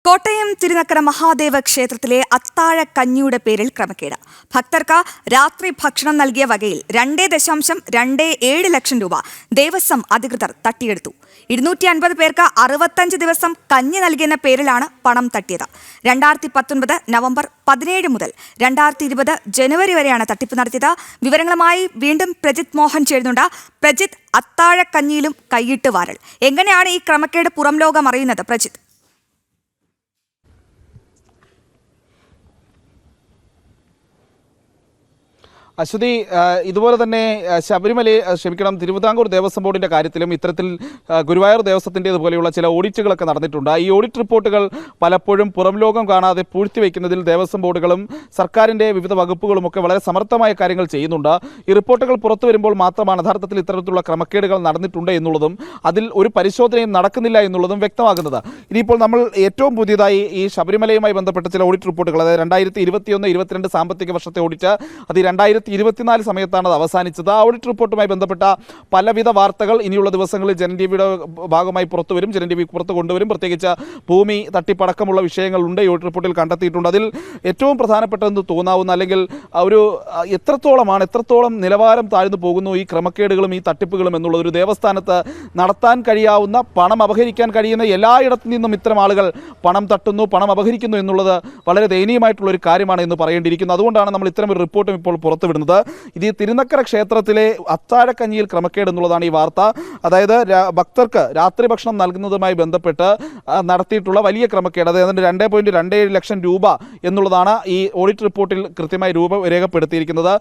കോട്ടയം തിരുനക്കര മഹാദേവ ക്ഷേത്രത്തിലെ അത്താഴക്കഞ്ഞിയുടെ പേരിൽ ക്രമക്കേട്. ഭക്തർക്ക് രാത്രി ഭക്ഷണം നൽകിയ വകയിൽ 2.27 ലക്ഷം രൂപ ദേവസ്വം അധികൃതർ തട്ടിയെടുത്തു. 250 പേർക്ക് 65 ദിവസം കഞ്ഞി നൽകിയെന്ന പേരിലാണ് പണം തട്ടിയത്. 2019 നവംബർ 17 മുതൽ 2020 ജനുവരി വരെയാണ് തട്ടിപ്പ് നടത്തിയത്. വിവരങ്ങളുമായി വീണ്ടും പ്രജിത് മോഹൻ ചേരുന്നുണ്ട്. പ്രജിത്, അത്താഴക്കഞ്ഞിയിലും കൈയിട്ട് വാരൽ, എങ്ങനെയാണ് ഈ ക്രമക്കേട് പുറം ലോകം അറിയുന്നത്? പ്രജിത്. അശ്വതി, ഇതുപോലെ തന്നെ തിരുവിതാംകൂർ ദേവസ്വം ബോർഡിൻ്റെ കാര്യത്തിലും ഇത്തരത്തിൽ ഗുരുവായൂർ ദേവസ്വത്തിൻ്റെതുപോലെയുള്ള ചില ഓഡിറ്റുകളൊക്കെ നടന്നിട്ടുണ്ട്. ഈ ഓഡിറ്റ് റിപ്പോർട്ടുകൾ പലപ്പോഴും പുറം ലോകം കാണാതെ പൂഴ്ത്തിവെക്കുന്നതിൽ ദേവസ്വം ബോർഡുകളും സർക്കാരിൻ്റെ വിവിധ വകുപ്പുകളുമൊക്കെ വളരെ സമർത്ഥമായ കാര്യങ്ങൾ ചെയ്യുന്നുണ്ട്. ഈ റിപ്പോർട്ടുകൾ പുറത്തു വരുമ്പോൾ മാത്രമാണ് യഥാർത്ഥത്തിൽ ഇത്തരത്തിലുള്ള ക്രമക്കേടുകൾ നടന്നിട്ടുണ്ട് എന്നുള്ളതും അതിൽ ഒരു പരിശോധനയും നടക്കുന്നില്ല എന്നുള്ളതും വ്യക്തമാകുന്നത്. ഇനിയിപ്പോൾ നമ്മൾ ഏറ്റവും പുതിയതായി ഈ ശബരിമലയുമായി ബന്ധപ്പെട്ട ചില ഓഡിറ്റ് റിപ്പോർട്ടുകൾ, അതായത് 2021-22 സാമ്പത്തിക വർഷത്തെ ഓഡിറ്റ്, അത് 2024 സമയത്താണ് അത് അവസാനിച്ചത്. ആ ഓഡിറ്റ് റിപ്പോർട്ടുമായി ബന്ധപ്പെട്ട പലവിധ വാർത്തകൾ ഇനിയുള്ള ദിവസങ്ങളിൽ ജനൻ ടിവിയുടെ ഭാഗമായി പുറത്തു വരും, ജനൻ ടിവി പുറത്ത് കൊണ്ടുവരും. പ്രത്യേകിച്ച് ഭൂമി തട്ടിപ്പടക്കമുള്ള വിഷയങ്ങളുണ്ട് ഈ ഓഡിറ്റ് റിപ്പോർട്ടിൽ കണ്ടെത്തിയിട്ടുണ്ട്. അതിൽ ഏറ്റവും പ്രധാനപ്പെട്ടതെന്ന് തോന്നാവുന്ന, അല്ലെങ്കിൽ ഒരു എത്രത്തോളം നിലവാരം താഴ്ന്നു പോകുന്നു ഈ ക്രമക്കേടുകളും ഈ തട്ടിപ്പുകളും എന്നുള്ളത്, ഒരു ദേവസ്ഥാനത്ത് നടത്താൻ കഴിയാവുന്ന, പണം അപഹരിക്കാൻ കഴിയുന്ന എല്ലായിടത്തു നിന്നും ഇത്തരം ആളുകൾ പണം തട്ടുന്നു, പണം അപഹരിക്കുന്നു എന്നുള്ളത് വളരെ ദയനീയമായിട്ടുള്ളൊരു കാര്യമാണ് എന്ന് പറയേണ്ടിയിരിക്കുന്നു. അതുകൊണ്ടാണ് നമ്മൾ ഇത്തരം ഒരു റിപ്പോർട്ടും ഇപ്പോൾ പുറത്തുവിടുന്നത്. ഇത് തിരുനക്കര ക്ഷേത്രത്തിലെ അത്താഴക്കഞ്ഞിയിൽ ക്രമക്കേട് എന്നുള്ളതാണ് ഈ വാർത്ത. അതായത് ഭക്തർക്ക് രാത്രി ഭക്ഷണം നൽകുന്നതുമായി ബന്ധപ്പെട്ട് നടത്തിയിട്ടുള്ള വലിയ ക്രമക്കേട്, അതായത് 2.27 ലക്ഷം രൂപ എന്നുള്ളതാണ് ഈ ഓഡിറ്റ് റിപ്പോർട്ടിൽ കൃത്യമായി രേഖപ്പെടുത്തിയിരിക്കുന്നത്.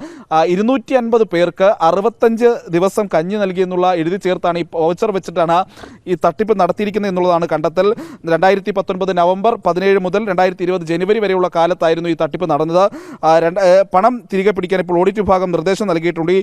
250 പേർക്ക് 65 ദിവസം കഞ്ഞി നൽകിയെന്നുള്ള എഴുതി ചേർത്താണ്, ഈ വൗച്ചർ വെച്ചിട്ടാണ് ഈ തട്ടിപ്പ് നടത്തിയിരിക്കുന്നത് എന്നുള്ളതാണ് കണ്ടെത്തൽ. 2019 നവംബർ 17 മുതൽ 2020 ജനുവരി വരെയുള്ള കാലത്തായിരുന്നു ഈ തട്ടിപ്പ് നടന്നത്. പണം തിരികെ പിടിക്കാൻ ഇപ്പോൾ ഓഡിറ്റ് വിഭാഗം നിർദ്ദേശം നൽകിയിട്ടുണ്ട്.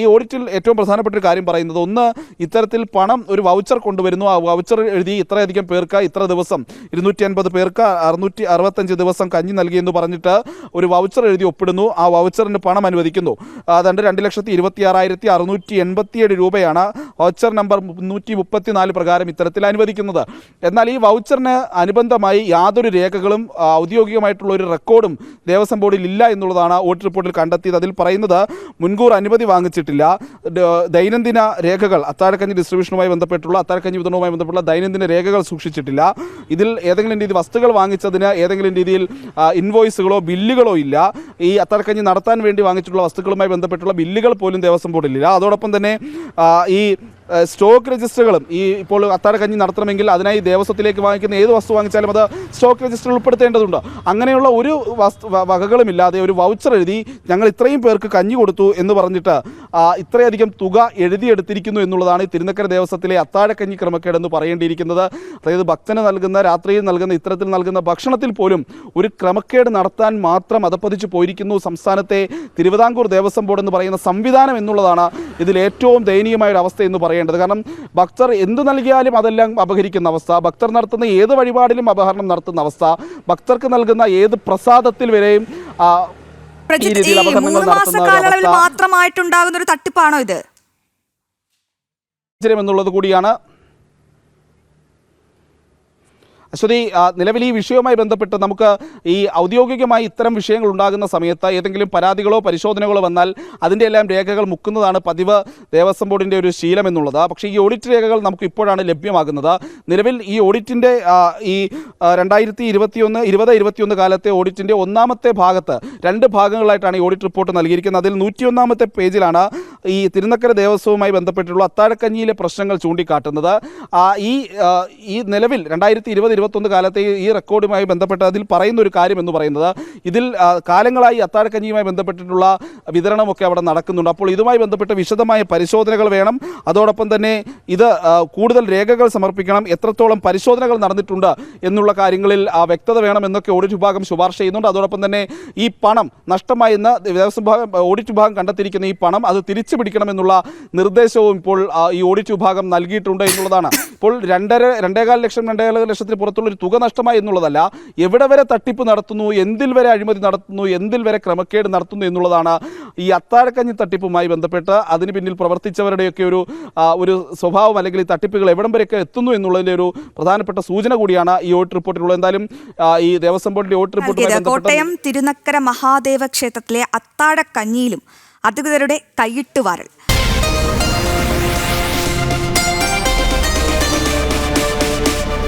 ഈ ഓഡിറ്റിൽ ഏറ്റവും പ്രധാനപ്പെട്ട ഒരു കാര്യം പറയുന്നത്, ഒന്ന്, ഇത്തരത്തിൽ പണം ഒരു വൗച്ചർ കൊണ്ടുവരുന്നു, ആ വൗച്ചർ എഴുതി ഇത്രയധികം പേർക്ക് ഇത്ര ദിവസം, 250 പേർക്ക് 665 ദിവസം കഞ്ഞി നൽകിയെന്ന് പറഞ്ഞിട്ട് ഒരു വൗച്ചർ എഴുതി ഒപ്പിടുന്നു. ആ വൗച്ചറിന് പണം അനുവദിക്കുന്നു. അതുകൊണ്ട് 2,26,687 രൂപയാണ് വൗച്ചർ നമ്പർ 334 പ്രകാരം ഇത്തരത്തിൽ അനുവദിക്കുന്നത്. എന്നാൽ ഈ വൗച്ചറിന് അനുബന്ധമായി യാതൊരു രേഖകളും ഔദ്യോഗികമായിട്ടുള്ള ഒരു റെക്കോർഡും ദേവസ്വം ബോർഡിൽ ഇല്ല എന്നുള്ളതാണ് ഓഡിറ്റ് റിപ്പോർട്ടിൽ കണ്ടെത്തിയത്. അതിൽ പറയുന്നത്, മുൻകൂർ അനുമതി വാങ്ങിച്ചിട്ടില്ല, ദൈനംദിന രേഖകൾ, അത്താഴക്കഞ്ഞി ഡിസ്ട്രിബ്യൂഷനുമായി ബന്ധപ്പെട്ടുള്ള, അത്താഴക്കഞ്ഞി വിതരണവുമായി ബന്ധപ്പെട്ടുള്ള ദൈനംദിന രേഖകൾ സൂക്ഷിച്ചിട്ടില്ല. ഇതിൽ ഏതെങ്കിലും രീതി വസ്തുക്കൾ വാങ്ങിച്ചതിന് ഏതെങ്കിലും രീതിയിൽ ഇൻവോയ്സുകളോ ബില്ലുകളോ ഇല്ല. ഈ അത്താഴക്കഞ്ഞി നടത്താൻ വേണ്ടി വാങ്ങിച്ചിട്ടുള്ള വസ്തുക്കളുമായി ബന്ധപ്പെട്ടുള്ള ബില്ലുകൾ പോലും ദേവസ്വം ബോർഡിലില്ല. അതോടൊപ്പം തന്നെ ഈ സ്റ്റോക്ക് രജിസ്റ്ററുകളും, ഈ ഇപ്പോൾ അത്താഴക്കഞ്ഞി നടത്തണമെങ്കിൽ അതിനായി ദേവസ്വത്തിലേക്ക് വാങ്ങിക്കുന്ന ഏത് വസ്തു വാങ്ങിച്ചാലും അത് സ്റ്റോക്ക് രജിസ്റ്ററിൽ ഉൾപ്പെടുത്തേണ്ടതുണ്ട്. അങ്ങനെയുള്ള ഒരു വകകളുമില്ലാതെ ഒരു വൗച്ചർ എഴുതി ഞങ്ങൾ ഇത്രയും പേർക്ക് കഞ്ഞി കൊടുത്തു എന്ന് പറഞ്ഞിട്ട് ഇത്രയധികം തുക എഴുതിയെടുത്തിരിക്കുന്നു എന്നുള്ളതാണ് ഈ തിരുനക്കര ദേവസ്വത്തിലെ അത്താഴക്കഞ്ഞി ക്രമക്കേടെന്ന് പറയേണ്ടിയിരിക്കുന്നത്. അതായത് ഭക്തന് നൽകുന്ന, രാത്രിയിൽ നൽകുന്ന, ഇത്തരത്തിൽ നൽകുന്ന ഭക്ഷണത്തിൽ പോലും ഒരു ക്രമക്കേട് നടത്താൻ മാത്രം അതപ്പതിച്ച് പോയിരിക്കുന്നു സംസ്ഥാനത്തെ തിരുവിതാംകൂർ ദേവസ്വം ബോർഡ് എന്ന് പറയുന്ന സംവിധാനം എന്നുള്ളതാണ് ഇതിൽ ഏറ്റവും ദയനീയമായൊരു അവസ്ഥ എന്ന് പറയേണ്ടത്. കാരണം ഭക്തർ എന്ത് നൽകിയാലും അതെല്ലാം അപഹരിക്കുന്ന അവസ്ഥ, ഭക്തർ നടത്തുന്ന ഏത് വഴിപാടിലും അപഹരണം നടത്തുന്ന അവസ്ഥ, ഭക്തർക്ക് നൽകുന്ന ഏത് പ്രസാദത്തിൽ വരെയും മാത്രമായിട്ടുണ്ടാകുന്ന ഒരു തട്ടിപ്പാണോ ഇത് എന്നുള്ളത് കൂടിയാണ്. അശ്വതി, നിലവിൽ ഈ വിഷയവുമായി ബന്ധപ്പെട്ട് നമുക്ക് ഈ ഔദ്യോഗികമായി ഇത്തരം വിഷയങ്ങൾ ഉണ്ടാകുന്ന സമയത്ത് ഏതെങ്കിലും പരാതികളോ പരിശോധനകളോ വന്നാൽ അതിൻ്റെ എല്ലാം രേഖകൾ മുക്കുന്നതാണ് പതിവ് ദേവസ്വം ബോർഡിൻ്റെ ഒരു ശീലം എന്നുള്ളത്. പക്ഷേ ഈ ഓഡിറ്റ് രേഖകൾ നമുക്ക് ഇപ്പോഴാണ് ലഭ്യമാകുന്നത്. നിലവിൽ ഈ ഓഡിറ്റിൻ്റെ ഈ 2021 കാലത്തെ ഓഡിറ്റിൻ്റെ ഒന്നാമത്തെ ഭാഗത്ത് 2 ഭാഗങ്ങളായിട്ടാണ് ഈ ഓഡിറ്റ് റിപ്പോർട്ട് നൽകിയിരിക്കുന്നത്. അതിൽ 101ാമത്തെ പേജിലാണ് ഈ തിരുനക്കര ദേവസ്വവുമായി ബന്ധപ്പെട്ടുള്ള അത്താഴക്കഞ്ഞിയിലെ പ്രശ്നങ്ങൾ ചൂണ്ടിക്കാട്ടുന്നത്. ഈ നിലവിൽ 2020-21 കാലത്തെ ഈ റെക്കോർഡുമായി ബന്ധപ്പെട്ട് അതിൽ പറയുന്ന ഒരു കാര്യം എന്ന് പറയുന്നത്, ഇതിൽ കാലങ്ങളായി അത്താഴക്കഞ്ഞിയുമായി ബന്ധപ്പെട്ടിട്ടുള്ള വിതരണമൊക്കെ അവിടെ നടക്കുന്നുണ്ട്. അപ്പോൾ ഇതുമായി ബന്ധപ്പെട്ട് വിശദമായ പരിശോധനകൾ വേണം. അതോടൊപ്പം തന്നെ ഇത് കൂടുതൽ രേഖകൾ സമർപ്പിക്കണം, എത്രത്തോളം പരിശോധനകൾ നടന്നിട്ടുണ്ട് എന്നുള്ള കാര്യങ്ങളിൽ വ്യക്തത വേണം എന്നൊക്കെ ഓഡിറ്റ് വിഭാഗം ശുപാർശ ചെയ്യുന്നുണ്ട്. അതോടൊപ്പം തന്നെ ഈ പണം നഷ്ടമായെന്ന് ദേവസ്വം ഓഡിറ്റ് വിഭാഗം കണ്ടെത്തിയിരിക്കുന്ന ഈ പണം അത് തിരിച്ചു പിടിക്കണമെന്നുള്ള നിർദ്ദേശവും ഇപ്പോൾ ഈ ഓഡിറ്റ് വിഭാഗം നൽകിയിട്ടുണ്ട് എന്നുള്ളതാണ്. ഇപ്പോൾ 2.25 ലക്ഷത്തിന് പുറത്തുള്ള ഒരു തുക നഷ്ടമായി എന്നുള്ളതല്ല, എവിടെ വരെ തട്ടിപ്പ് നടത്തുന്നു, എന്തിൽ വരെ അഴിമതി നടത്തുന്നു, എന്തിൽ വരെ ക്രമക്കേട് നടത്തുന്നു എന്നുള്ളതാണ് ഈ അത്താഴക്കഞ്ഞി തട്ടിപ്പുമായി ബന്ധപ്പെട്ട് അതിന് പിന്നിൽ പ്രവർത്തിച്ചവരുടെയൊക്കെ ഒരു സ്വഭാവം, അല്ലെങ്കിൽ ഈ തട്ടിപ്പുകൾ എവിടം വരെയൊക്കെ എത്തുന്നു എന്നുള്ളതിൻ്റെ ഒരു പ്രധാനപ്പെട്ട സൂചന കൂടിയാണ് ഈ ഓഡിറ്റ് റിപ്പോർട്ടിലുള്ളത്. എന്തായാലും ഈ ദേവസ്വം ബോർഡിന്റെ ഓഡിറ്റ് റിപ്പോർട്ടുമായി കോട്ടയം തിരുനക്കര മഹാദേവ ക്ഷേത്രത്തിലെ അത്താഴക്കഞ്ഞിയിലും അധികൃതരുടെ കൈയിട്ടുവാരൽ.